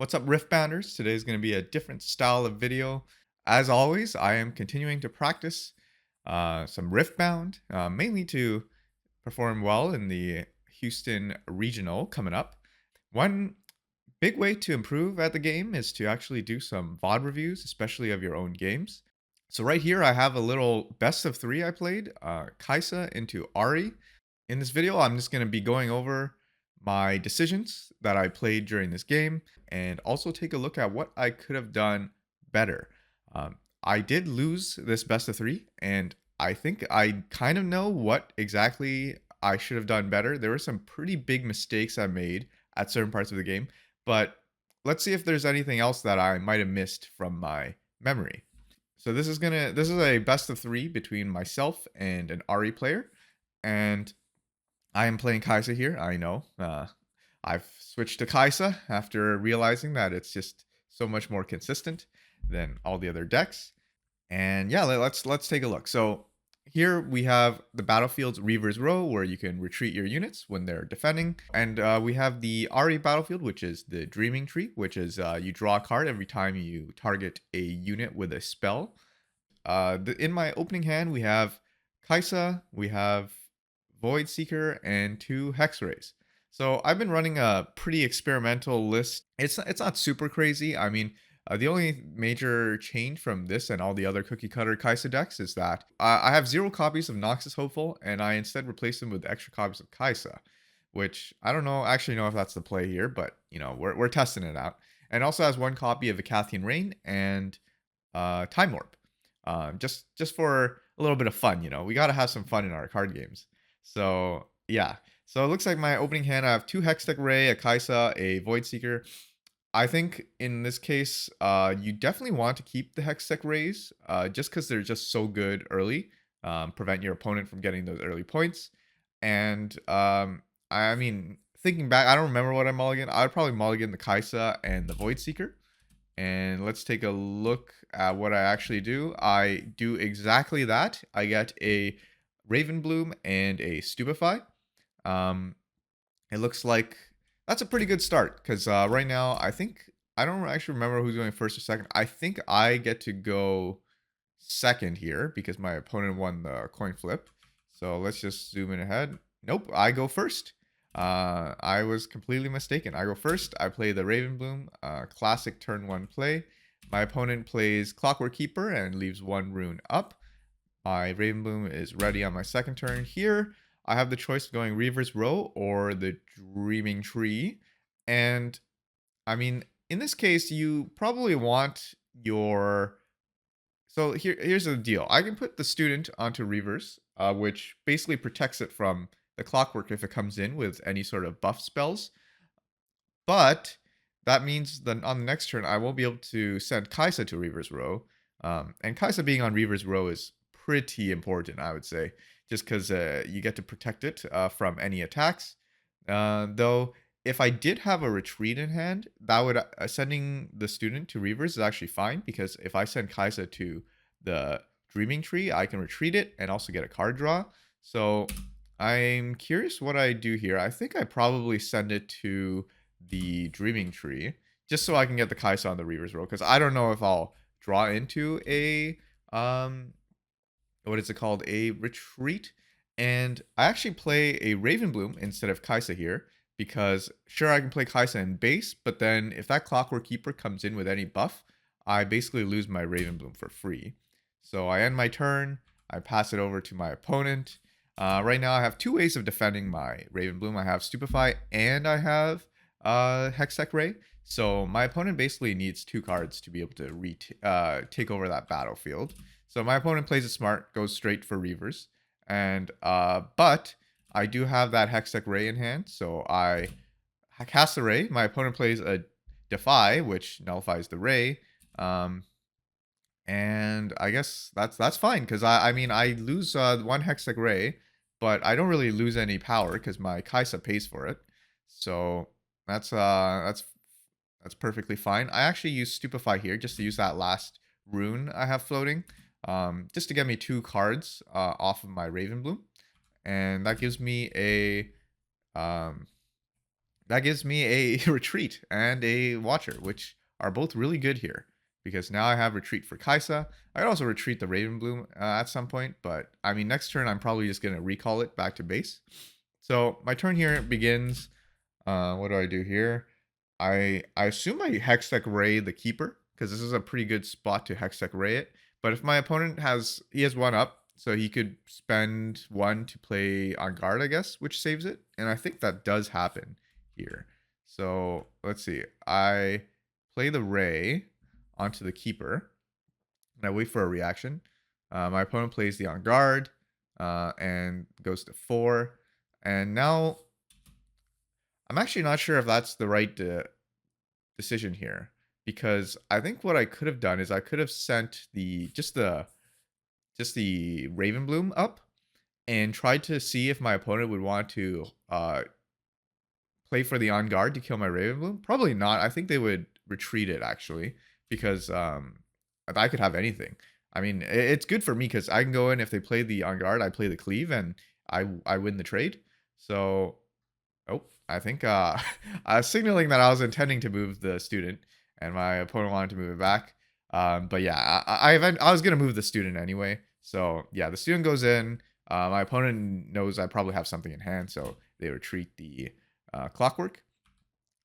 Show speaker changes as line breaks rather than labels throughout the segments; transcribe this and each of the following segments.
What's up, Riftbounders? Today is going to be a different style of video. As always, I am continuing to practice some Riftbound, mainly to perform well in the Houston Regional coming up. One big way to improve at the game is to actually do some VOD reviews, especially of your own games. So right here, I have a little best of three I played, Kaisa into Ahri. In this video, I'm just going to be going over my decisions that I played during this game and also take a look at what I could have done better. I did lose this best of three, and I think I kind of know what exactly I should have done better. There were some pretty big mistakes I made at certain parts of the game, but let's see if there's anything else that I might have missed from my memory. So this is a best of three between myself and an Ahri player, and I am playing Kaisa here. I know. I've switched to Kaisa after realizing that it's just so much more consistent than all the other decks. And yeah, let's take a look. So here we have the battlefield's Reaver's Row, where you can retreat your units when they're defending. And we have the Ahri battlefield, which is the Dreaming Tree, which is you draw a card every time you target a unit with a spell. In my opening hand, we have Kaisa, we have Void Seeker, and 2 Hex Rays. So I've been running a pretty experimental list. It's not super crazy. I mean, the only major change from this and all the other cookie cutter Kaisa decks is that I have 0 copies of Noxus Hopeful, and I instead replace them with extra copies of Kaisa, which I don't actually know if that's the play here, but we're testing it out. And also has 1 copy of Acathian Rain and Time Warp, just for a little bit of fun. We got to have some fun in our card games. So yeah, so it looks like my opening hand, I have 2 Hextech Ray, a Kaisa, a Void Seeker. I think in this case, you definitely want to keep the Hextech Rays, just because they're just so good early, prevent your opponent from getting those early points. And I mean, thinking back, I don't remember what I mulligan. I would probably mulligan the Kaisa and the Void Seeker. And let's take a look at what I actually do. I do exactly that. I get a Raven Bloom and a Stupefy. It looks like that's a pretty good start because right now I don't actually remember who's going first or second. I think I get to go second here because my opponent won the coin flip. So let's just zoom in ahead. Nope, I go first. I was completely mistaken. I go first. I play the Raven Bloom, classic turn 1 play. My opponent plays Clockwork Keeper and leaves 1 rune up. My Raven Bloom is ready on my second turn. Here, I have the choice of going Reaver's Row or the Dreaming Tree. And, I mean, in this case, you probably want your... So here's the deal. I can put the Student onto Reavers, which basically protects it from the Clockwork if it comes in with any sort of buff spells. But that means that on the next turn, I won't be able to send Kaisa to Reaver's Row. And Kaisa being on Reaver's Row is pretty important, I would say, just because you get to protect it from any attacks. Though, if I did have a retreat in hand, that would sending the Student to Reavers is actually fine, because if I send Kaisa to the Dreaming Tree, I can retreat it and also get a card draw. So I'm curious what I do here. I think I probably send it to the Dreaming Tree just so I can get the Kaisa on the Reaver's Row, because I don't know if I'll draw into a what is it called, a retreat. And I actually play a Raven Bloom instead of Kaisa here, because sure, I can play Kaisa in base, but then if that Clockwork Keeper comes in with any buff, I basically lose my Raven Bloom for free. So I end my turn, I pass it over to my opponent. Right now I have 2 ways of defending my Raven Bloom. I have Stupefy and I have Hextech Ray. So my opponent basically needs 2 cards to be able to take over that battlefield. So my opponent plays it smart, goes straight for Reavers. And but I do have that Hextech Ray in hand, so I cast the Ray. My opponent plays a Defy, which nullifies the Ray. And I guess that's fine, because I mean, I lose 1 Hextech Ray, but I don't really lose any power because my Kaisa pays for it. So that's perfectly fine. I actually use Stupefy here just to use that last rune I have floating, just to get me 2 cards off of my Raven Bloom. And that gives me a that gives me a retreat and a watcher, which are both really good here because now I have retreat for Kaisa. I could also retreat the Ravenbloom at some point, but I mean, next turn I'm probably just going to recall it back to base. So my turn here begins. What do I do here? I assume I Hextech Ray the Keeper because this is a pretty good spot to Hextech Ray it. But if my opponent has one up, so he could spend one to play on guard, I guess, which saves it. And I think that does happen here. So let's see. I play the Ray onto the Keeper, and I wait for a reaction. My opponent plays the on guard and goes to 4. And now I'm actually not sure if that's the right decision here because I think what I could have done is I could have sent the Ravenbloom up and tried to see if my opponent would want to play for the on guard to kill my Ravenbloom. Probably not. I think they would retreat it actually because I could have anything. I mean, it's good for me because I can go in if they play the on guard, I play the cleave and I win the trade. So oh, I think I was signaling that I was intending to move the student, and my opponent wanted to move it back. But yeah, I was gonna move the student anyway. So yeah, the student goes in. My opponent knows I probably have something in hand, so they retreat the clockwork.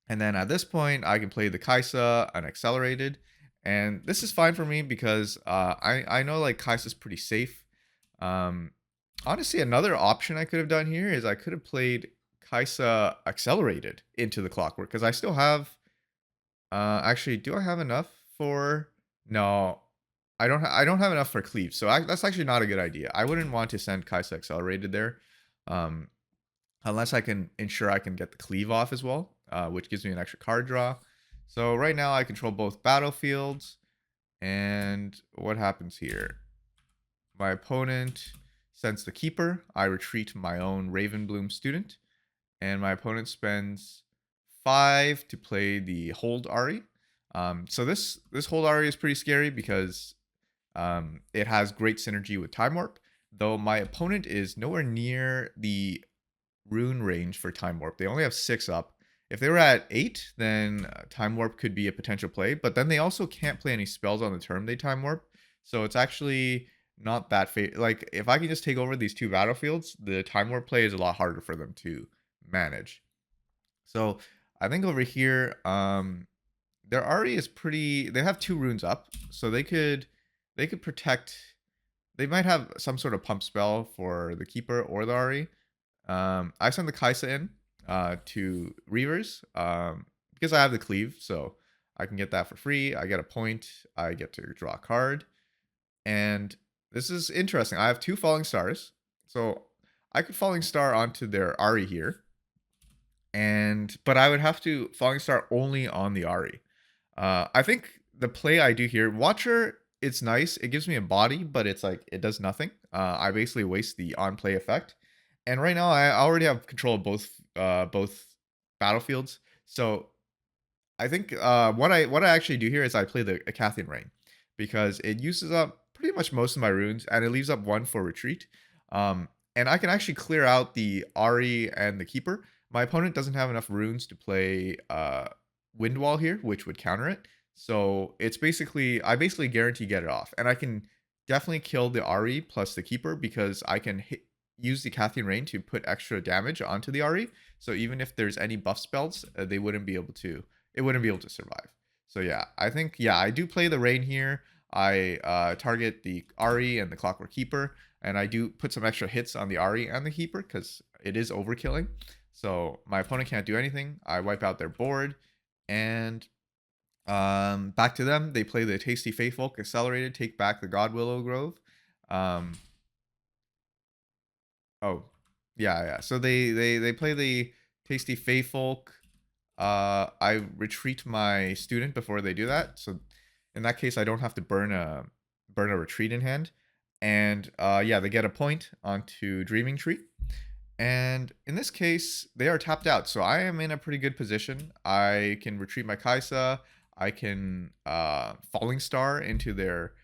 And then at this point, I can play the Kaisa unaccelerated, and this is fine for me because I know like Kaisa's pretty safe. Um, Honestly, another option I could have done here is I could have played Kaisa accelerated into the clockwork because I still have. Actually, do I have enough for? No, I don't have enough for cleave, so that's actually not a good idea. I wouldn't want to send Kaisa accelerated there, um, unless I can ensure I can get the cleave off as well, which gives me an extra card draw. So right now I control both battlefields, and what happens here? My opponent sends the keeper. I retreat my own Ravenbloom student, and my opponent spends 5 to play the hold Ahri. So this hold Ahri is pretty scary because it has great synergy with Time Warp, though my opponent is nowhere near the rune range for Time Warp. They only have 6 up. If they were at 8, then Time Warp could be a potential play, but then they also can't play any spells on the turn they Time Warp. So it's actually not that like if I can just take over these 2 battlefields, the Time Warp play is a lot harder for them to manage. So I think over here, their Ahri is pretty. They have 2 runes up, so they could protect. They might have some sort of pump spell for the keeper or the Ahri. I send the Kaisa in to Reavers because I have the cleave, so I can get that for free. I get a point. I get to draw a card, and this is interesting. I have 2 falling stars, so I could falling star onto their Ahri here, but I would have to falling star only on the Ahri. I think the play I do here, Watcher, it's nice. It gives me a body, but it's like it does nothing. I basically waste the on play effect. And right now I already have control of both battlefields. So I think what I actually do here is I play the Acathian Rain because it uses up pretty much most of my runes and it leaves up 1 for retreat. And I can actually clear out the Ahri and the Keeper. My opponent doesn't have enough runes to play Wind Wall here, which would counter it. So it's basically I basically guarantee get it off, and I can definitely kill the Ahri plus the Keeper because I can use the Cathian Rain to put extra damage onto the Ahri. So even if there's any buff spells, they wouldn't be able to. It wouldn't be able to survive. So yeah, I think I do play the Rain here. I target the Ahri and the Clockwork Keeper, and I do put some extra hits on the Ahri and the Keeper because it is overkilling. So my opponent can't do anything. I wipe out their board, and back to them. They play the Tasty Faithfolk accelerated, take back the God Willow Grove. Um, oh, yeah. So they play the Tasty Faithfolk. I retreat my student before they do that. So in that case, I don't have to burn a retreat in hand. And yeah, they get a point onto Dreaming Tree. And in this case, they are tapped out. So I am in a pretty good position. I can retreat my Kaisa. I can Falling Star into their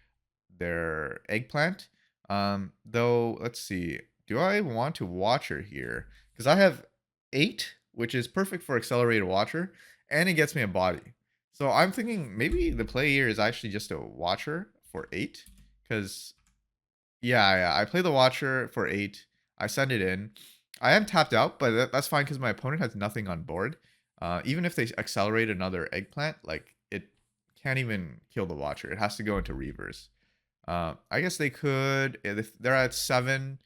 Eggplant. Though, let's see. Do I want to watch her here? Because I have 8 which is perfect for Accelerated Watcher, and it gets me a body. So I'm thinking maybe the play here is actually just a Watcher for 8, because yeah, I play the Watcher for 8. I send it in. I am tapped out, but that's fine because my opponent has nothing on board. Even if they accelerate another eggplant, like it can't even kill the Watcher. It has to go into reverse. I guess they could, if they're at 7,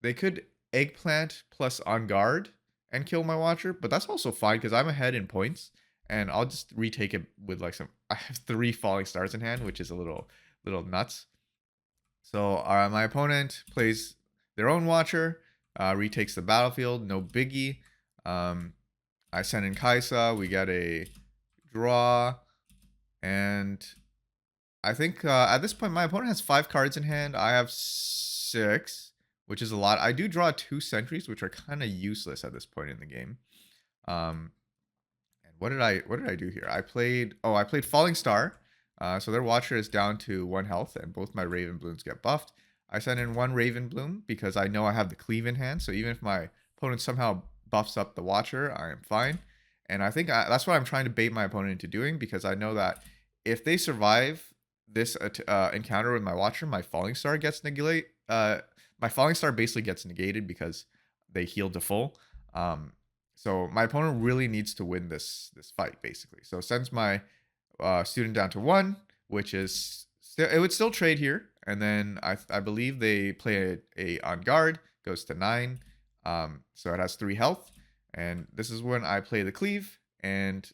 they could eggplant plus on guard and kill my Watcher, but that's also fine because I'm ahead in points, and I'll just retake it with like some. I have 3 falling stars in hand, which is a little nuts. So my opponent plays their own Watcher, retakes the battlefield, no biggie. I send in Kaisa, we get a draw, and I think at this point my opponent has 5 cards in hand. I have 6, which is a lot. I do draw 2 sentries, which are kind of useless at this point in the game. And what did I do here? I played Falling Star. So their Watcher is down to 1 health, and both my Raven Blooms get buffed. I send in 1 Raven Bloom because I know I have the Cleave in hand. So even if my opponent somehow buffs up the Watcher, I am fine. And I think that's what I'm trying to bait my opponent into doing, because I know that if they survive this encounter with my Watcher, my Falling Star gets negated. My Falling Star basically gets negated because they heal to full. So my opponent really needs to win this fight, basically. So sends my student down to 1, which is it would still trade here, and then I believe they play a on guard, goes to 9. So it has 3 health, and this is when I play the Cleave and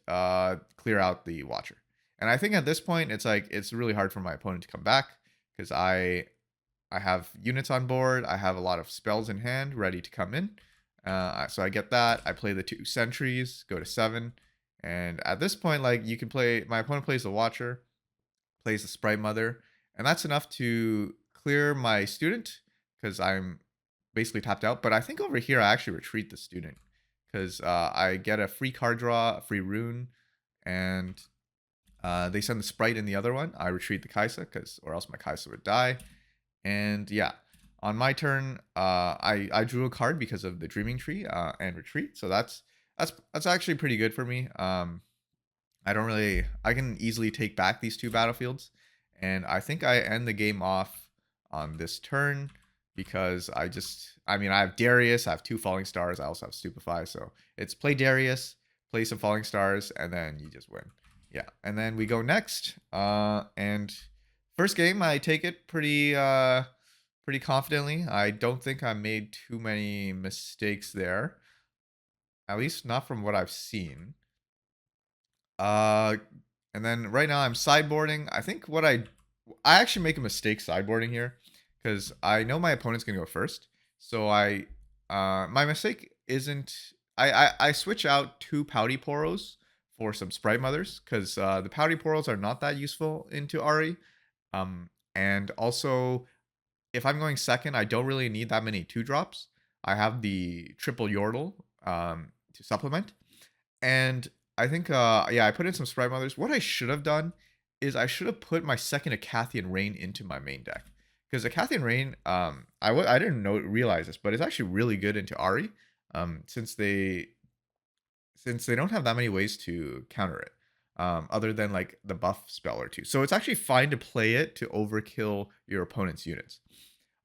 clear out the Watcher. And I think at this point it's really hard for my opponent to come back, because I have units on board. I have a lot of spells in hand ready to come in. So I get that. I play the 2 sentries, go to 7. And at this point, like, you can play, my opponent plays the Watcher, plays the Sprite Mother, and that's enough to clear my student, because I'm basically tapped out. But I think over here I actually retreat the student, because I get a free card draw, a free rune, and they send the Sprite in the other one. I retreat the Kaisa, or else my Kaisa would die. And yeah, on my turn, I drew a card because of the Dreaming Tree and retreat. So that's actually pretty good for me. I can easily take back these 2 battlefields, and I think I end the game off on this turn, because I have Darius, I have 2 falling stars, I also have Stupefy, so it's play Darius, play some falling stars, and then you just win. Yeah, and then we go next, and first game I take it pretty confidently. I don't think I made too many mistakes there, at least not from what I've seen. Uh, and then right now I'm sideboarding. I think I actually make a mistake sideboarding here, because I know my opponent's gonna go first. So my mistake isn't, I switch out 2 Pouty Poros for some Sprite Mothers, because the Pouty Poros are not that useful into Ahri. And also, if I'm going second, I don't really need that many 2-drops. I have the triple Yordle to supplement. And I think, yeah, I put in some Sprite Mothers. What I should have done is I should have put my second Acathian Rain into my main deck. Because Acathian Rain, I didn't realize this, but it's actually really good into Ahri, since they don't have that many ways to counter it, other than like the buff spell or 2. So it's actually fine to play it to overkill your opponent's units.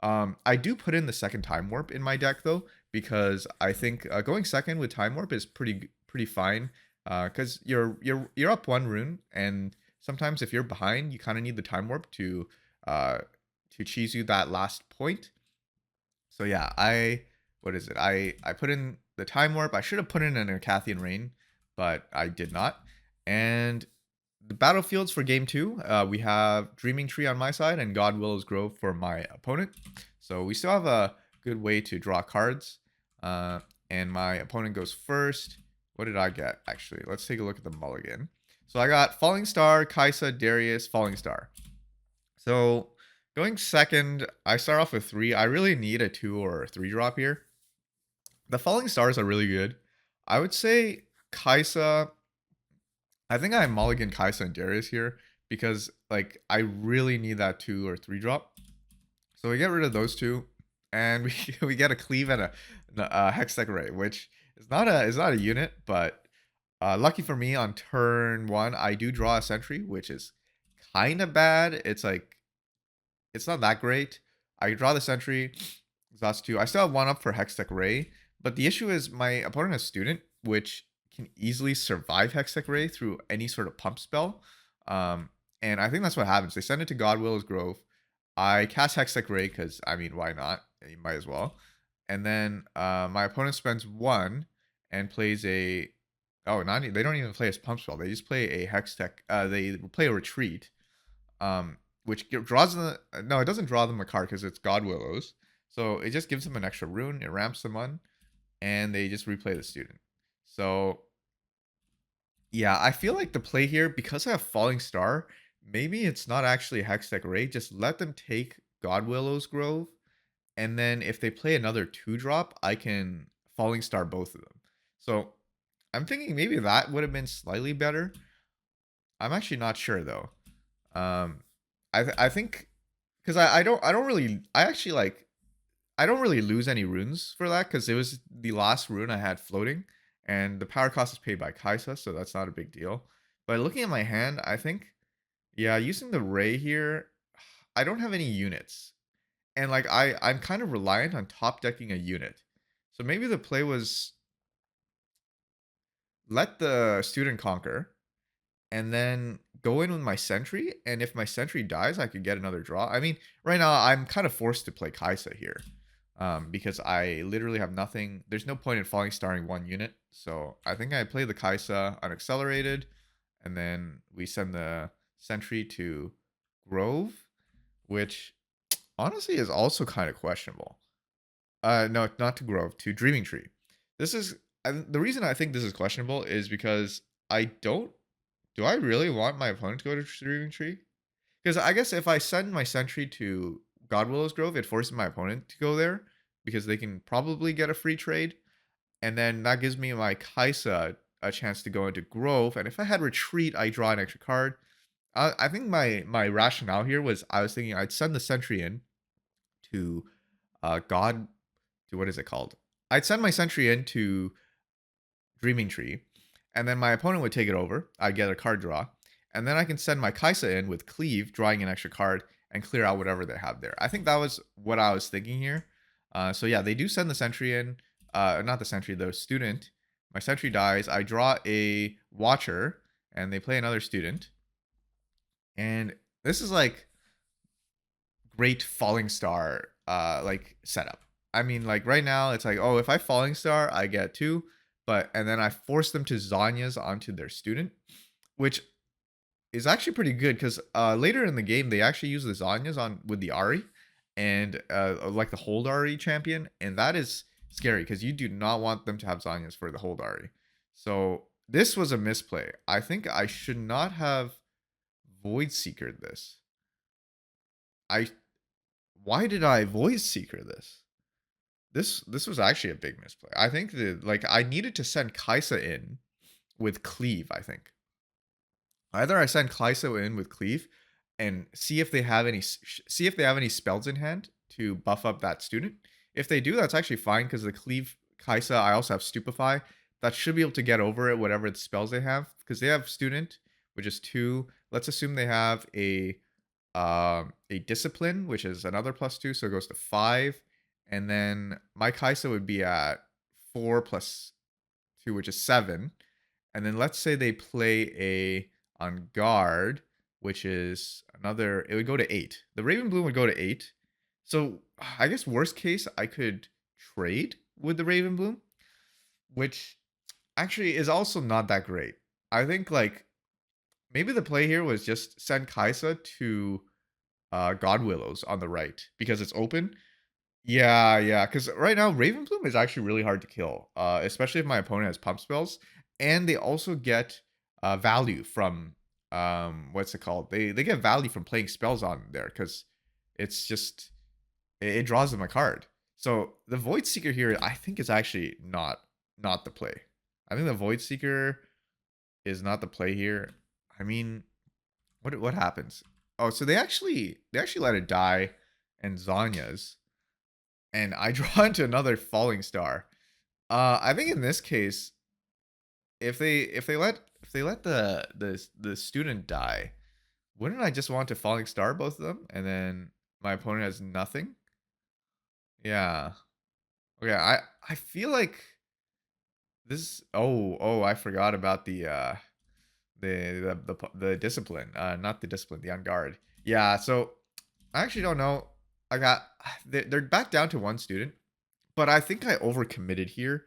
I do put in the second Time Warp in my deck though, because I think going second with Time Warp is pretty fine, because you're up 1 rune, and sometimes if you're behind, you kind of need the Time Warp to cheese you that last point. So yeah, what is it? I put in the Time Warp. I should have put in an Acathian Rain, but I did not. And the battlefields for game 2, we have Dreaming Tree on my side and God Willow's Grove for my opponent. So we still have a good way to draw cards. And my opponent goes first. What did I get, actually? Let's take a look at the mulligan. So I got Falling Star, Kaisa, Darius, Falling Star. So going second, I start off with 3. I really need a 2 or a 3 drop here. The Falling Stars are really good. I would say Kaisa. I think I mulligan Kaisa and Darius here, because like I really need that 2 or 3 drop. So we get rid of those 2, and we get a Cleave and a Hextech Ray, which It's not a unit, but lucky for me, on turn one, I do draw a sentry, which is kind of bad. It's not that great. I draw the sentry, exhaust two. I still have one up for Hextech Ray, but the issue is my opponent has student, which can easily survive Hextech Ray through any sort of pump spell. Um, and I think that's what happens. They send it to Godwillow's Grove. I cast Hextech Ray because I mean, why not? You might as well. And then my opponent spends one and plays a they don't even play a pump spell. They just play a Hextech. They play a retreat. Which draws them. No, it doesn't draw them a card because it's Godwillows. So it just gives them an extra rune. It ramps them on, and they just replay the student. So yeah, I feel like the play here, because I have Falling Star, maybe it's not actually a Hextech Ray. Just let them take Godwillow's Grove, and then if they play another 2-drop, I can Falling Star both of them. So I'm thinking maybe that would have been slightly better. I'm actually not sure though. Um, I think because I don't really I actually like I don't really lose any runes for that because it was the last rune I had floating, and the power cost is paid by Kaisa, so that's not a big deal. But looking at my hand, I think yeah, using the Ray here, I don't have any units, and like I'm kind of reliant on top decking a unit. So maybe the play was let the student conquer and then go in with my sentry. And if my sentry dies, I could get another draw. I mean, right now I'm kind of forced to play Kaisa here because I literally have nothing. There's no point in falling starring one unit. So I think I play the Kaisa unaccelerated, and then we send the sentry to Grove, which honestly is also kind of questionable. No, not to Grove, to Dreaming Tree. This is the reason I think this is questionable is because I don't do I really want my opponent to go to Dreaming Tree? Because I guess if I send my sentry to Godwillow's Grove, it forces my opponent to go there because they can probably get a free trade. And then that gives me my Kaisa a chance to go into Grove. And if I had Retreat, I draw an extra card. I think my rationale here was I was thinking I'd send the sentry in to God to what is it called? I'd send my sentry in to Dreaming Tree, and then my opponent would take it over. I'd get a card draw, and then I can send my Kaisa in with Cleave, drawing an extra card, and clear out whatever they have there. I think that was what I was thinking here. So yeah, they do send the sentry in. Not the sentry, the student. My sentry dies. I draw a Watcher, and they play another student. And this is like great Falling Star like setup. I mean, like right now it's like, oh, if I Falling Star, I get two, and then I force them to Zanya's onto their student, which is actually pretty good because later in the game they actually use the Zanya's on with the Ahri and like the hold Ahri champion, and that is scary because you do not want them to have Zanya's for the hold Ahri. So this was a misplay. I think I should not have Void Seeker this. I Why did I Void Seeker this? This was actually a big misplay. I think that like I needed to send Kaisa in with Cleave, I think. Either I send Kaisa in with Cleave and see if they have any spells in hand to buff up that student. If they do, that's actually fine because the Cleave Kaisa, I also have Stupefy. That should be able to get over it, whatever the spells they have. Because they have student, which is 2. Let's assume they have a discipline, which is another +2, so it goes to 5. And then my Kaisa would be at 4 plus 2, which is 7. And then let's say they play a on guard, which is another, it would go to 8. The Raven Bloom would go to 8. So I guess worst case, I could trade with the Raven Bloom, which actually is also not that great. I think like maybe the play here was just send Kaisa to Godwillows on the right because it's open. Yeah, yeah. Because right now Ravenbloom is actually really hard to kill, especially if my opponent has pump spells, and they also get value from what's it called? They get value from playing spells on there because it's just it draws them a card. So the Void Seeker here, I think, is actually not the play. I think the Void Seeker is not the play here. I mean, what happens? Oh, so they actually let it die and Zanya's, and I draw into another Falling Star. I think in this case, if they let the student die, wouldn't I just want to falling star both of them, and then my opponent has nothing? Yeah. Okay, I feel like this. Oh, I forgot about the discipline. Not the discipline, the on guard. Yeah. So I actually don't know. I got they're back down to one student, but I think I overcommitted here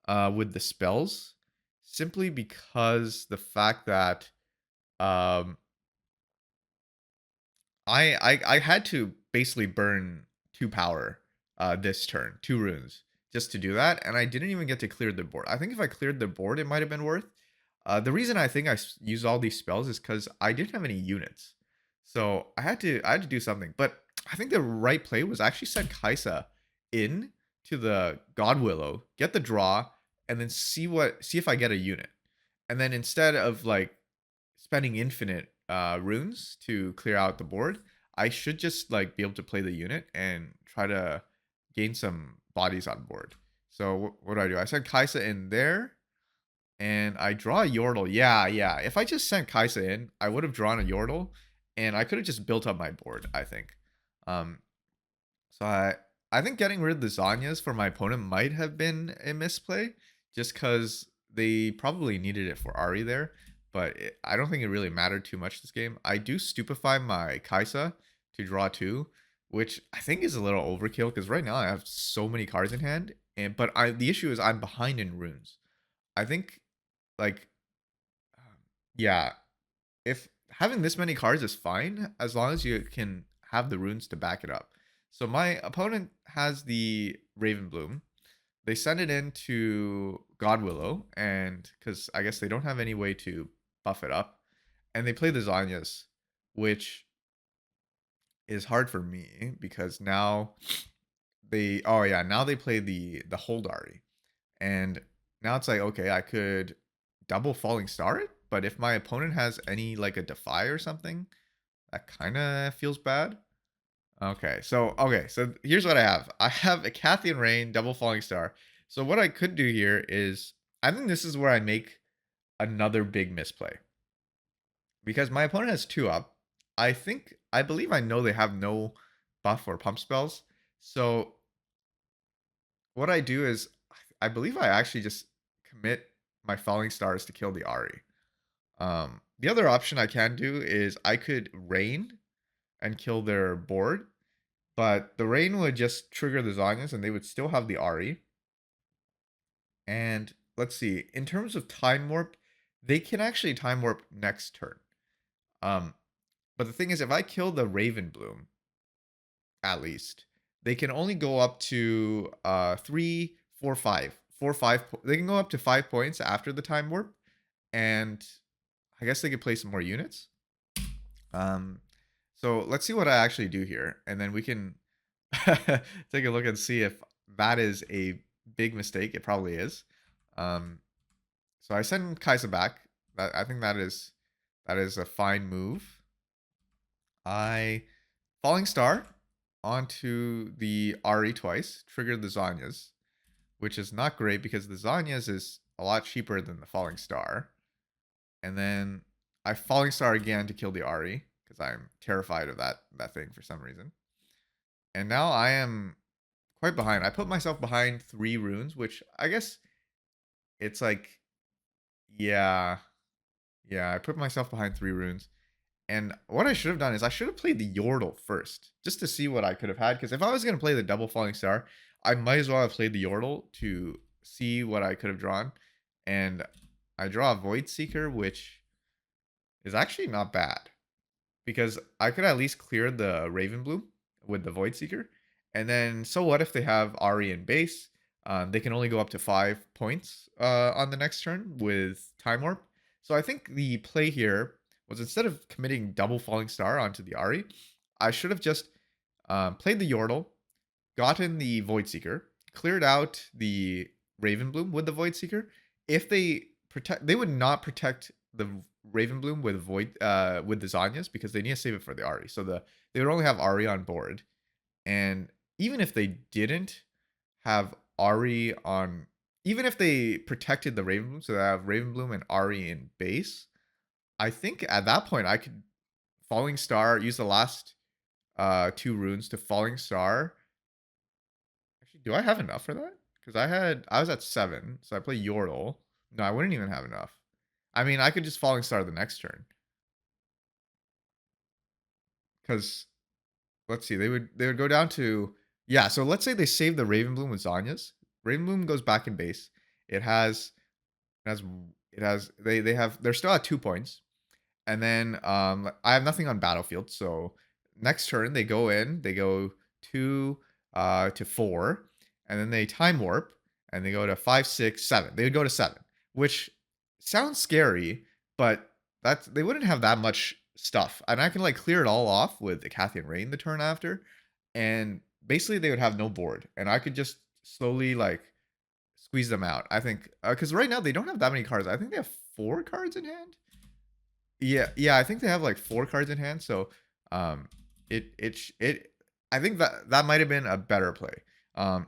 with the spells, simply because the fact that um I had to basically burn 2 power, this turn, 2 runes, just to do that, and I didn't even get to clear the board. I think if I cleared the board, it might have been worth. The reason I think used all these spells is because I didn't have any units. So I had to do something, but I think the right play was actually send Kaisa in to the God Willow, get the draw, and then see if I get a unit. And then instead of, like, spending infinite runes to clear out the board, I should just like be able to play the unit and try to gain some bodies on board. So what do I do? I send Kaisa in there and I draw a Yordle. Yeah, yeah. If I just sent Kaisa in, I would have drawn a Yordle and I could have just built up my board, I think. Um, so I think getting rid of the Zanyas for my opponent might have been a misplay, just because they probably needed it for Ahri there. But I don't think it really mattered too much this game. I do stupefy my Kaisa to draw two, which I think is a little overkill because right now I have so many cards in hand, and but the issue is I'm behind in runes. I think like yeah, if having this many cards is fine as long as you can have the runes to back it up. So my opponent has the Raven Bloom. They send it into God Willow, and because I guess they don't have any way to buff it up, and they play the Zanyas, which is hard for me because now now they play the Holdari, and now it's like, okay, I could double Falling Star it, but if my opponent has any like a Defy or something, that kind of feels bad. Okay, so here's what I have. I have a Cathian Rain, double Falling Star. So what I could do here is, I think this is where I make another big misplay because my opponent has two up. I believe I know they have no buff or pump spells. So what I do is, I believe I actually just commit my Falling Stars to kill the Ahri. The other option I can do is I could Rain and kill their board, but the Rain would just trigger the Zanyas and they would still have the Ahri. And let's see, in terms of Time Warp, they can actually Time Warp next turn. Um, but the thing is, if I kill the Raven Bloom, at least, they can only go up to 3, 4, 5. 4, 5. They can go up to 5 points after the Time Warp, and I guess they could play some more units. Um, so let's see what I actually do here, and then we can take a look and see if that is a big mistake. It probably is. Um, so I send Kaisa back. I think that is a fine move. I Falling Star onto the Ahri twice, triggered the Zanyas, which is not great because the Zanyas is a lot cheaper than the Falling Star. And then I Falling Star again to kill the Ahri because I'm terrified of that thing for some reason. And now I am quite behind. I put myself behind 3 runes, which I guess it's like, yeah, yeah, I put myself behind 3 runes. And what I should have done is I should have played the Yordle first, just to see what I could have had. Because if I was going to play the double Falling Star, I might as well have played the Yordle to see what I could have drawn. And I draw a Void Seeker, which is actually not bad. Because I could at least clear the Raven Bloom with the Void Seeker. And then, so what if they have Ahri in base? They can only go up to 5 points on the next turn with Time Warp. So I think the play here was, instead of committing double Falling Star onto the Ahri, I should have just played the Yordle, gotten the Void Seeker, cleared out the Raven Bloom with the Void Seeker. If they would not protect the Raven Bloom with the Zanyas because they need to save it for the Ahri. So they would only have Ahri on board. And even if they didn't have Ahri on, even if they protected the Ravenbloom, so they have Ravenbloom and Ahri in base, I think at that point I could Falling Star, use the last 2 runes to Falling Star. Actually, do I have enough for that? Because I was at 7, so I play Yordle. No, I wouldn't even have enough. I mean, I could just Falling Star the next turn. Because let's see, they would go down to, yeah. So let's say they save the Ravenbloom with Zanya's. Ravenbloom goes back in base. It has it has it has they have they're still at 2 points. And then I have nothing on battlefield. So next turn they go in, they go 2 to 4, and then they time warp and they go to 5, 6, 7. They would go to 7, which sounds scary, but they wouldn't have that much stuff. And I can like clear it all off with the Cathian Rain the turn after. And basically they would have no board. And I could just slowly like squeeze them out. I think because right now they don't have that many cards. I think they have 4 cards in hand. Yeah, I think they have like 4 cards in hand, so it I think that might have been a better play.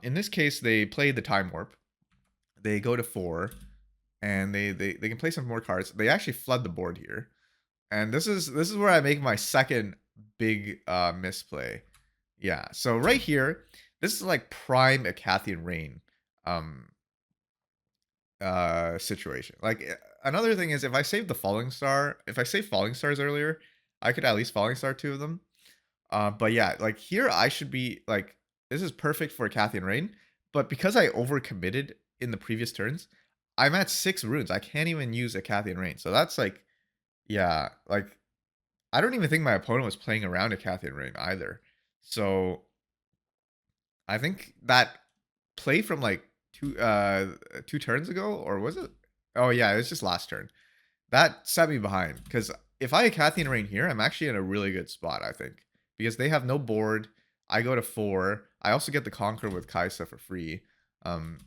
In this case, they play the time warp. They go to 4, and they can play some more cards. They actually flood the board here, and this is where I make my second big misplay. Yeah, so right here, this is like prime Acathian Rain. Um, situation. Like another thing is if I save the falling star, if I save falling stars earlier, I could at least falling star 2 of them. But yeah, like here I should be like this is perfect for Cathian Rain, but because I overcommitted in the previous turns, I'm at 6 runes. I can't even use a Cathian Rain. So that's like yeah, like I don't even think my opponent was playing around a Cathian Rain either. So I think that play from like 2 turns ago, or was it? Oh yeah, it was just last turn. That set me behind because if I had Cathy and Rain here, I'm actually in a really good spot, I think, because they have no board. I go to 4. I also get the Conquer with Kaisa for free. Um,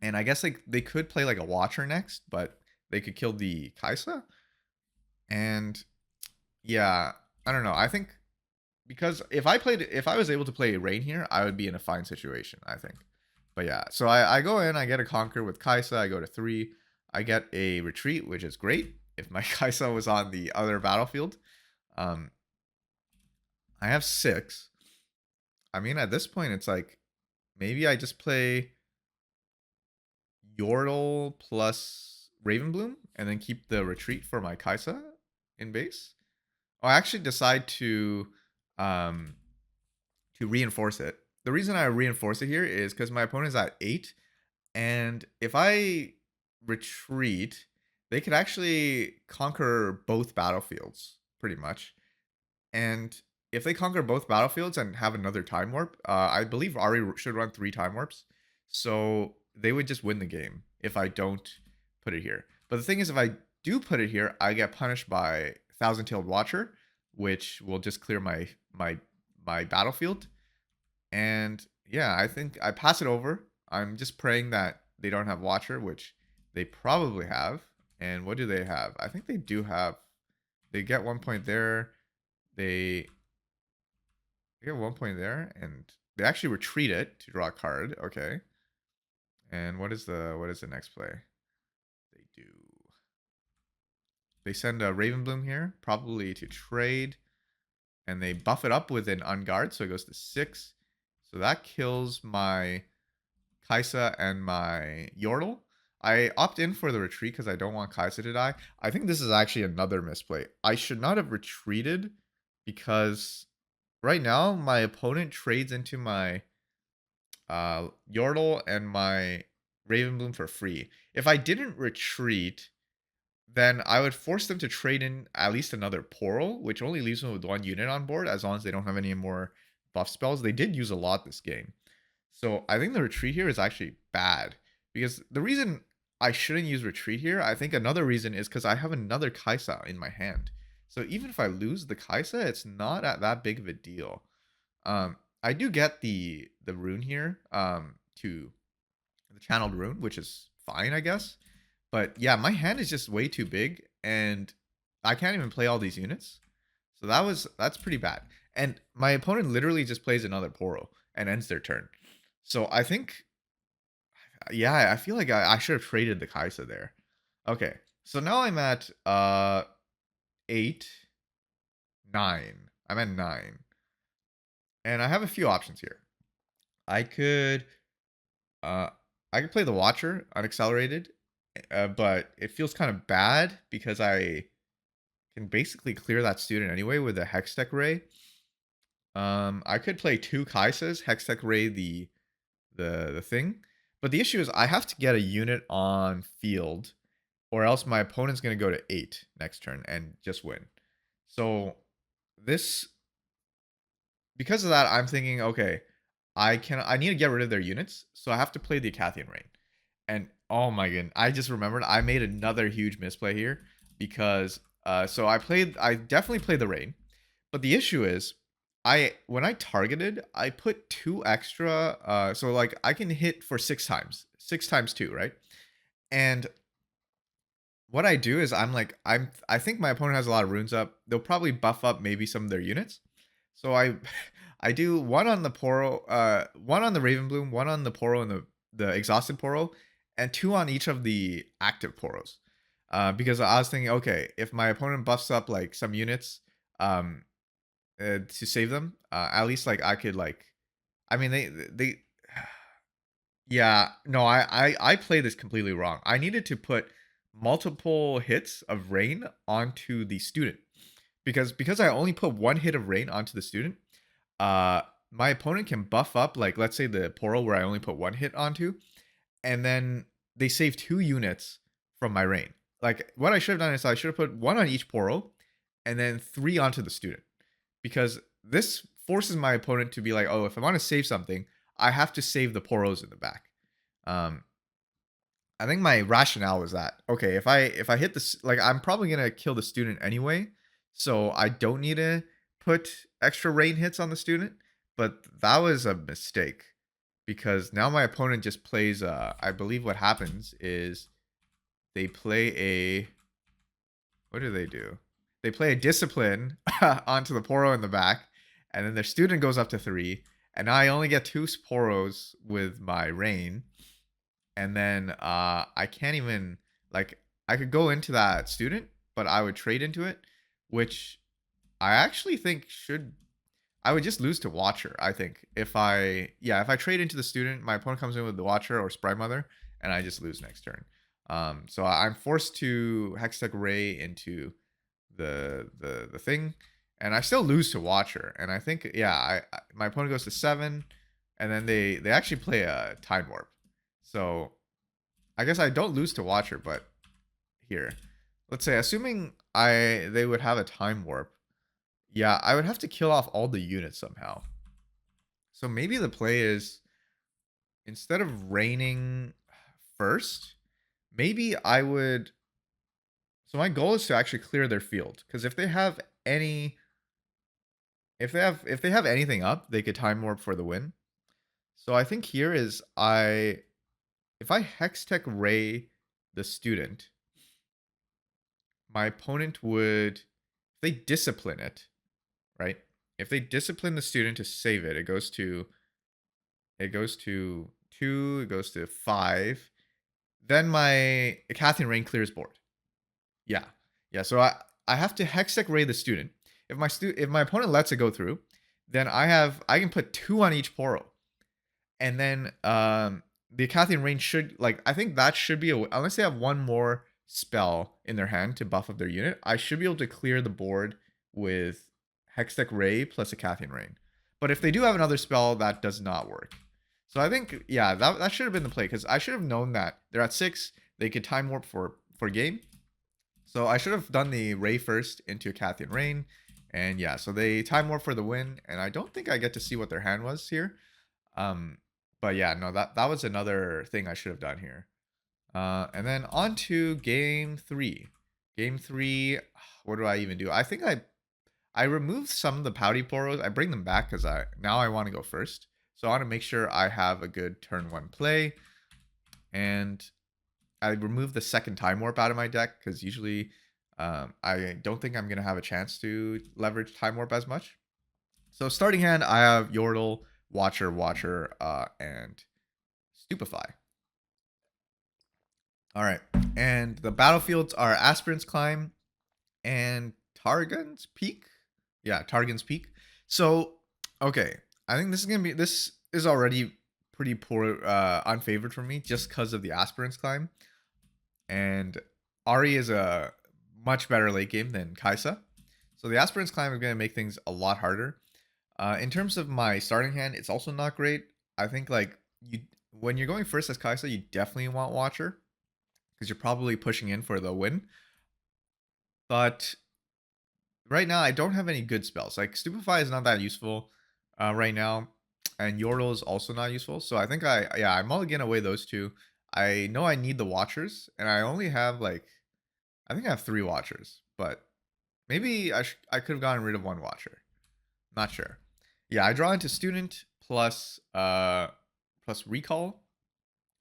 and I guess like they could play like a Watcher next, but they could kill the Kaisa. And yeah, I don't know. I think because if I was able to play Rain here, I would be in a fine situation, I think. But yeah, so I go in, I get a Conquer with Kaisa, I go to 3, I get a Retreat, which is great if my Kaisa was on the other battlefield. Um, I have 6. I mean, at this point, it's like, maybe I just play Yordle plus Ravenbloom, and then keep the Retreat for my Kaisa in base. Oh, I actually decide um, to reinforce it. The reason I reinforce it here is because my opponent is at 8, and if I retreat, they could actually conquer both battlefields, pretty much. And if they conquer both battlefields and have another time warp, I believe Ahri should run 3 time warps. So they would just win the game if I don't put it here. But the thing is, if I do put it here, I get punished by Thousand Tailed Watcher, which will just clear my battlefield. And yeah, I think I pass it over. I'm just praying that they don't have Watcher, which they probably have. And what do they have? I think they do have. They get 1 point there. They get 1 point there, and they actually retreat it to draw a card. Okay. And what is the next play? They do. They send a Ravenbloom here, probably to trade, and they buff it up with an Unguard, so it goes to 6. So that kills my Kaisa and my Yordle. I opt in for the retreat because I don't want Kaisa to die. I think this is actually another misplay. I should not have retreated because right now my opponent trades into my Yordle and my Ravenbloom for free. If I didn't retreat, then I would force them to trade in at least another Portal, which only leaves them with 1 unit on board as long as they don't have any more buff spells. They did use a lot this game. So I think the retreat here is actually bad because the reason I shouldn't use retreat here, I think another reason is because I have another Kaisa in my hand. So even if I lose the Kaisa, it's not at that big of a deal. I do get the rune here, to the channeled rune, which is fine, I guess. But yeah, my hand is just way too big, and I can't even play all these units. So that's pretty bad. And my opponent literally just plays another Poro and ends their turn. So Yeah, I feel like I should have traded the Kaisa there. Okay, so now I'm at 8, 9. I'm at 9. And I have a few options here. I could uh I could play the Watcher unaccelerated, but it feels kind of bad because I can basically clear that student anyway with a Hextech Ray. I could play two Kaisas, Hextech Ray the thing. But the issue is I have to get a unit on field, or else my opponent's gonna go to 8 next turn and just win. So this because of that, I'm thinking, okay, I need to get rid of their units, so I have to play the Acathian Rain. And oh my goodness, I just remembered I made another huge misplay here because so I definitely played the Rain, but the issue is I when I targeted, I put two extra so like I can hit for 6 times. 6 times 2, right? And what I do is I think my opponent has a lot of runes up. They'll probably buff up maybe some of their units. So I I do one on the Poro, one on the Raven Bloom, one on the Poro and the exhausted Poro, and two on each of the active Poros. Because I was thinking, okay, if my opponent buffs up like some units, um, to save them, at least like I could like, I mean they yeah, no, I play this completely wrong. I needed to put multiple hits of rain onto the student because I only put one hit of rain onto the student. Uh, my opponent can buff up like let's say the Poro where I only put one hit onto, and then they save 2 units from my rain. Like what I should have done is I should have put one on each Poro, and then 3 onto the student because this forces my opponent to be like, oh, if I want to save something, I have to save the Poros in the back. Um, I think my rationale was that okay, if I hit this, like I'm probably gonna kill the student anyway, so I don't need to put extra rain hits on the student. But that was a mistake because now my opponent just plays. I believe what happens is they play a what do they do? They play a discipline onto the Poro in the back, and then their student goes up to 3, and now I only get 2 Poros with my rain, and then I can't even like I could go into that student, but I would trade into it, which I actually think should I would just lose to Watcher. I think if I trade into the student, my opponent comes in with the Watcher or Sprite Mother, and I just lose next turn. So I'm forced to Hextech Ray into the thing, and I still lose to Watcher. And I think my opponent goes to 7, and then they actually play a Time Warp. So I guess I don't lose to Watcher, but here, let's say, assuming they would have a Time Warp, yeah, I would have to kill off all the units somehow. So maybe the play is instead of raining first, maybe I would. So my goal is to actually clear their field because any, if they have anything up, they could Time Warp for the win. So I think here is if I Hextech Ray the student, my opponent would, if they discipline it, right? If they discipline the student to save it, it goes to 2, it goes to 5. Then my Catherine Rain clears board. Yeah. Yeah, so I have to Hextech Ray the student. If my opponent lets it go through, then I can put 2 on each Poro. And then the Acathian Rain should I think that should be unless they have one more spell in their hand to buff up their unit, I should be able to clear the board with Hextech Ray plus Acathian Rain. But if they do have another spell, that does not work. So I think that should have been the play because I should have known that they're at 6, they could Time Warp for game. So I should have done the Ray first into Acathian Rain. And yeah, so they Time Warp for the win, and I don't think I get to see what their hand was here. Um, but yeah, no, that was another thing I should have done here. And then on to game 3. Game 3, what do I even do? I think I removed some of the Pouty Poros. I bring them back because now I want to go first. So I want to make sure I have a good turn 1 play. And I removed the second Time Warp out of my deck because usually I don't think I'm going to have a chance to leverage Time Warp as much. So starting hand, I have Yordle, Watcher, and Stupefy. All right. And the battlefields are Aspirant's Climb and Targon's Peak. Yeah, Targon's Peak. So, okay. I think this is already pretty poor, unfavored for me just because of the Aspirant's Climb. And Ahri is a much better late game than Kaisa. So the Aspirant's Climb is going to make things a lot harder. In terms of my starting hand, it's also not great. I think like you when you're going first as Kaisa, you definitely want Watcher because you're probably pushing in for the win. But right now, I don't have any good spells. Like Stupefy is not that useful right now, and Yordle is also not useful. So I think I mulligan away those two. I know I need the Watchers, and I only have like I think I have 3 Watchers, but maybe I could have gotten rid of 1 Watcher. Not sure. Yeah, I draw into Student plus Recall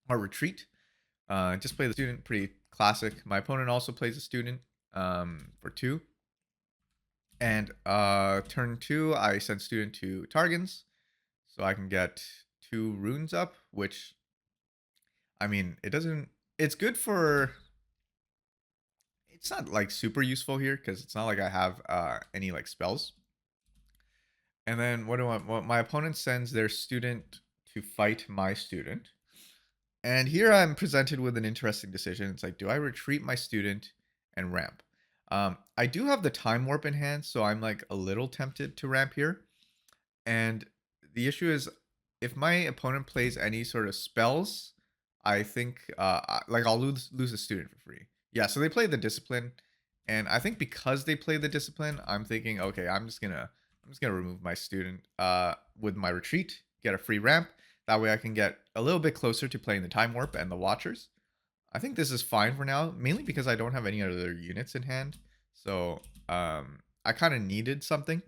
or Retreat. Just play the Student, pretty classic. My opponent also plays a Student for 2. And turn 2, I send Student to Targons, so I can get 2 runes up, which, I mean, it doesn't, it's good for, it's not like super useful here because it's not like I have any like spells. And then what my opponent sends their student to fight my student. And here I'm presented with an interesting decision. It's like, do I retreat my student and ramp? I do have the time warp in hand, so I'm like a little tempted to ramp here. And the issue is, if my opponent plays any sort of spells, I think like I'll lose a student for free. Yeah, so they play the discipline, and I think because they play the discipline, I'm thinking, okay, I'm just gonna remove my student with my retreat, get a free ramp. That way I can get a little bit closer to playing the time warp and the watchers. I think this is fine for now, mainly because I don't have any other units in hand. So I kind of needed something.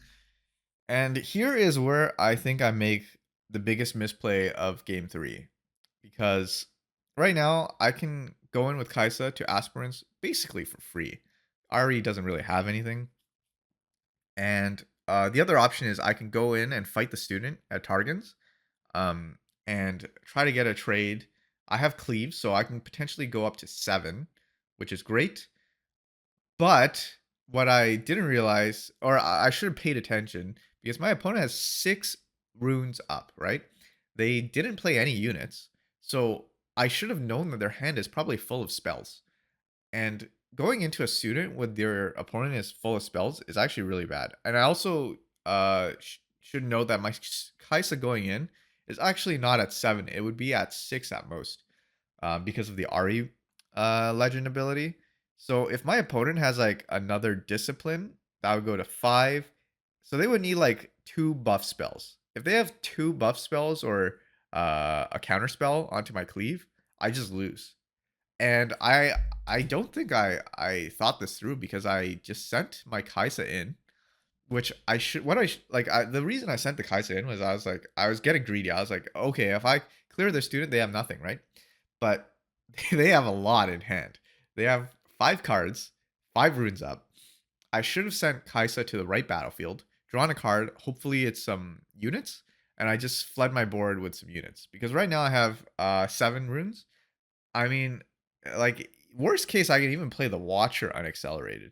And here is where I think I make the biggest misplay of game 3. Because right now I can go in with Kaisa to aspirants basically for free. Ahri doesn't really have anything. And the other option is I can go in and fight the student at Targons, um, and try to get a trade. I have cleaves, so I can potentially go up to 7, which is great. But what I didn't realize, or I should have paid attention, because my opponent has 6 runes up, right? They didn't play any units, so I should have known that their hand is probably full of spells. And going into a student with your opponent is full of spells is actually really bad. And I also should note that my Kaisa going in is actually not at 7. It would be at 6 at most, because of the Ahri legend ability. So if my opponent has like another discipline, that would go to 5. So they would need like 2 buff spells. If they have 2 buff spells or a counter spell onto my cleave, I just lose. And I don't think I thought this through because I just sent my Kaisa in, which I should what I sh- like I, the reason I sent the Kaisa in was I was getting greedy. I was like, okay, if I clear their student, they have nothing, right? But they have a lot in hand. They have 5 cards, 5 runes up. I should have sent Kaisa to the right battlefield, drawn a card. Hopefully, it's some units, and I just fled my board with some units because right now I have 7 runes. I mean, like worst case, I can even play the Watcher unaccelerated,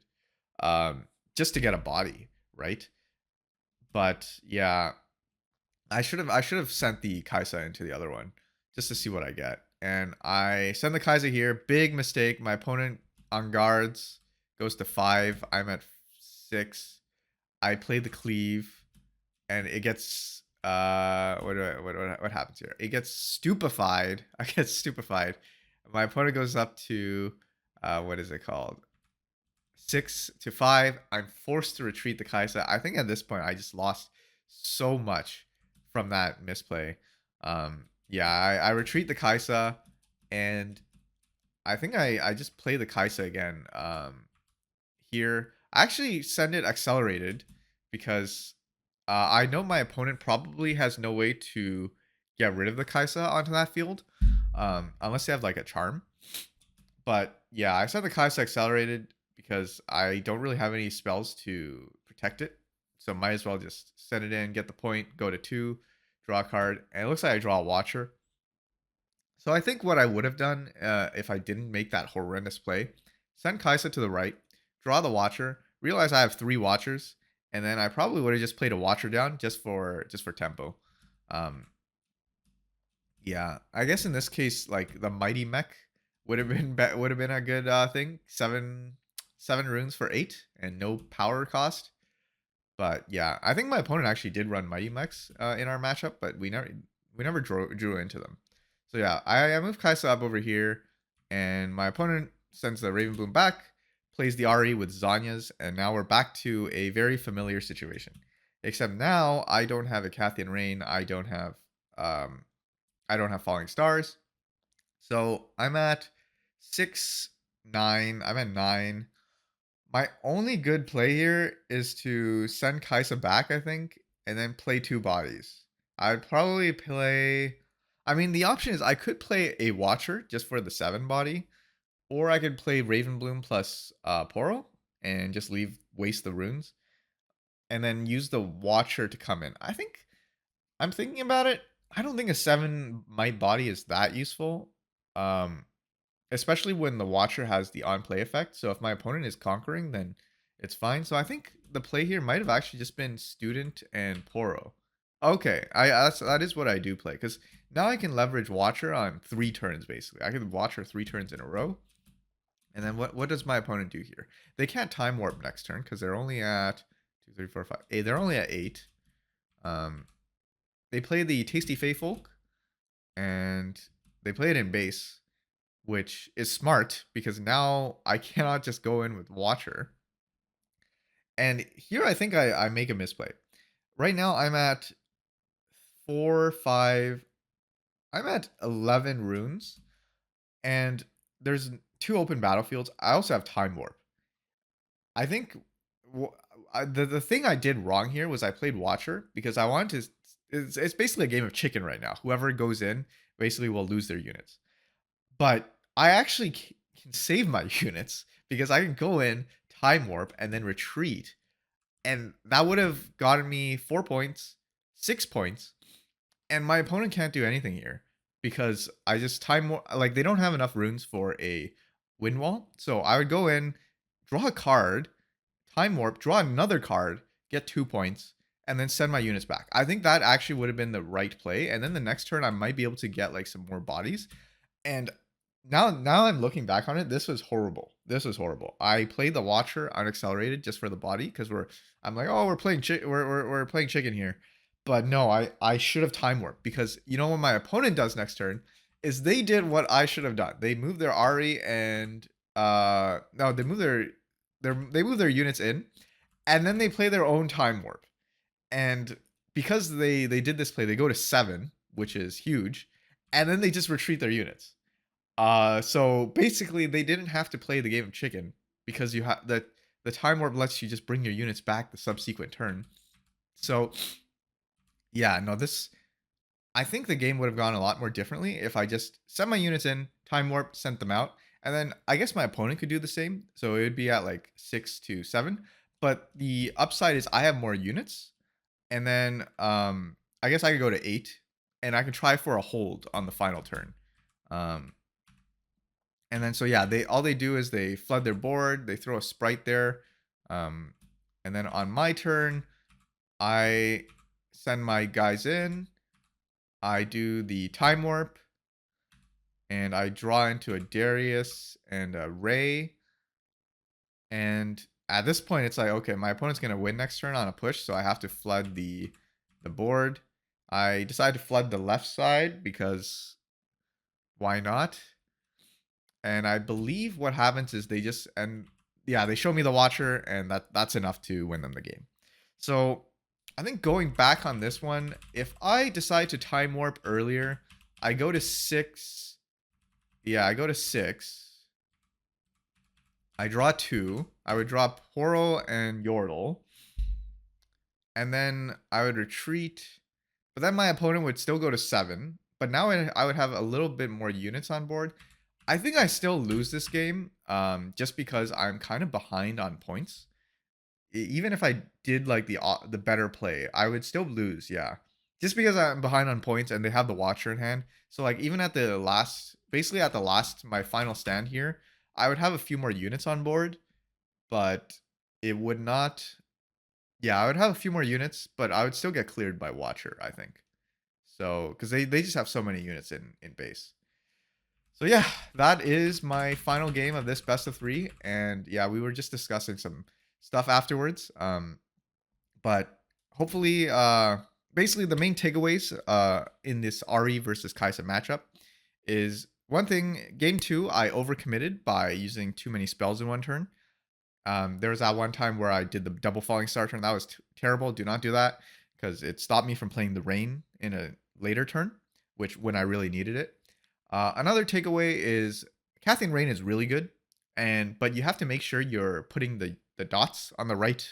um, just to get a body, right? But yeah, I should have sent the Kaisa into the other one just to see what I get. And I send the Kaisa here. Big mistake. My opponent on guards goes to 5. I'm at 6. I play the cleave, and it gets what happens here? It gets stupefied. I get stupefied. My opponent goes up to what is it called? 6 to 5. I'm forced to retreat the Kaisa. I think at this point I just lost so much from that misplay. Yeah, I retreat the Kaisa, and I think I just play the Kaisa again. Here, I actually send it accelerated because I know my opponent probably has no way to get rid of the Kaisa onto that field, unless they have like a charm. But yeah, I set the Kaisa accelerated because I don't really have any spells to protect it. So might as well just send it in, get the point, go to 2, draw a card. And it looks like I draw a Watcher. So I think what I would have done if I didn't make that horrendous play, send Kaisa to the right, draw the Watcher, realize I have 3 Watchers, and then I probably would have just played a Watcher down just for tempo. Um, yeah, I guess in this case, like the Mighty Mech would have been a good thing. Seven runes for 8 and no power cost. But yeah, I think my opponent actually did run Mighty Mechs in our matchup, but we never drew into them. So yeah, I moved Kaisa up over here, and my opponent sends the Raven Bloom back, plays the Ahri with Zanya's, and now we're back to a very familiar situation. Except now I don't have a Cathian Rain, um I don't have Falling Stars. So I'm at 6, 9. I'm at 9. My only good play here is to send Kaisa back, I think, and then play 2 bodies. I'd probably play. I mean, the option is I could play a Watcher just for the 7 body, or I could play Ravenbloom plus Poro and just waste the runes, and then use the Watcher to come in. I'm thinking about it. I don't think a 7 might body is that useful. Um, Especially when the Watcher has the on-play effect. So if my opponent is conquering, then it's fine. So I think the play here might have actually just been Student and Poro. Okay, that is what I do play, because now I can leverage Watcher on 3 turns basically. I can Watcher 3 turns in a row. And then what does my opponent do here? They can't time warp next turn because they're only at 2, 3, 4, 5, 8. They're only at 8. Um, they play the Tasty Fey Folk, and they play it in base, which is smart because now I cannot just go in with Watcher. And here I think I make a misplay. Right now I'm at 4, 5, I'm at 11 runes, and there's 2 open battlefields. I also have Time Warp. I think the thing I did wrong here was I played Watcher because I wanted to. It's basically a game of chicken right now. Whoever goes in basically will lose their units. But I actually can save my units because I can go in, time warp, and then retreat. And that would have gotten me 4 points, 6 points, and my opponent can't do anything here because I just time warp. Like, they don't have enough runes for a wind wall. So I would go in, draw a card, time warp, draw another card, get 2 points, and then send my units back. I think that actually would have been the right play. And then the next turn, I might be able to get like some more bodies. And now I'm looking back on it, this was horrible. This was horrible. I played the Watcher unaccelerated just for the body because I'm like, oh, we're playing chicken here. But no, I should have time warped because you know what my opponent does next turn is they did what I should have done. They moved their Ahri and no, they move their units in, and then they play their own time warp. And because they did this play, they go to 7, which is huge, and then they just retreat their units. So basically, they didn't have to play the game of chicken because you have the time warp lets you just bring your units back the subsequent turn. So yeah, no, I think the game would have gone a lot more differently if I just sent my units in, time warp, sent them out, and then I guess my opponent could do the same. So it would be at like 6 to 7. But the upside is I have more units, and then I guess I could go to 8, and I could try for a hold on the final turn. Um, And then so yeah, they do is they flood their board, they throw a sprite there. Um, and then on my turn, I send my guys in. I do the time warp, and I draw into a Darius and a Ray. And at this point, it's like, okay, my opponent's gonna win next turn on a push, so I have to flood the board. I decide to flood the left side because why not? And I believe what happens is they show me the Watcher, and that's enough to win them the game. So I think going back on this one, if I decide to time warp earlier, I go to 6. Yeah, I go to 6. I draw 2. I would draw Poro and Yordle. And then I would retreat. But then my opponent would still go to 7. But now I would have a little bit more units on board. I think I still lose this game just because I'm kind of behind on points. Even if I did like the better play, I would still lose, yeah. just because I'm behind on points and they have the Watcher in hand. So like even at the last, basically at the last, my final stand here, I would have a few more units on board, but it would not. Yeah, I would have a few more units, but I would still get cleared by Watcher, I think. So because they just have so many units in base. So yeah, that is my final game of this best of three. And yeah, we were just discussing some stuff afterwards. But hopefully, basically the main takeaways in this Ahri versus Kaisa matchup is one thing. Game two, I overcommitted by using too many spells in one turn. There was that one time where I did the double falling star turn. That was terrible. Do not do that because it stopped me from playing the rain in a later turn, which when I really needed it. Another takeaway is casting rain is really good, and but you have to make sure you're putting the dots on the right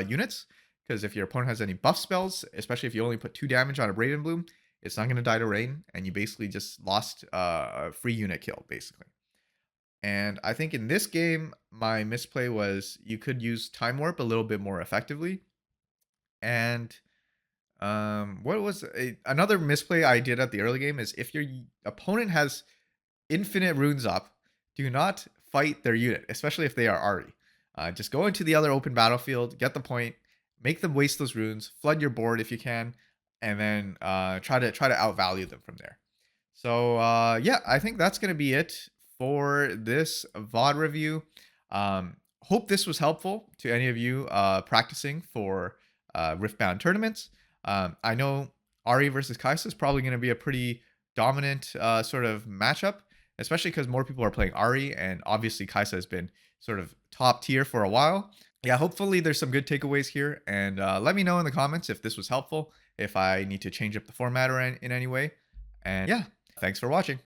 units because if your opponent has any buff spells, especially if you only put 2 damage on a Raven Bloom, it's not going to die to rain, and you basically just lost a free unit kill basically. And I think in this game, my misplay was you could use Time Warp a little bit more effectively. And what was another misplay I did at the early game is if your opponent has infinite runes up, do not fight their unit, especially if they are Ahri. Just go into the other open battlefield, get the point, make them waste those runes, flood your board if you can, and then try to outvalue them from there. So yeah, I think that's gonna be it for this VOD review. Hope this was helpful to any of you practicing for Riftbound tournaments. I know Ahri versus Kaisa is probably going to be a pretty dominant sort of matchup, especially because more people are playing Ahri, and obviously Kaisa has been sort of top tier for a while. Yeah, hopefully there's some good takeaways here, and let me know in the comments if this was helpful, if I need to change up the format or in any way. And yeah, thanks for watching.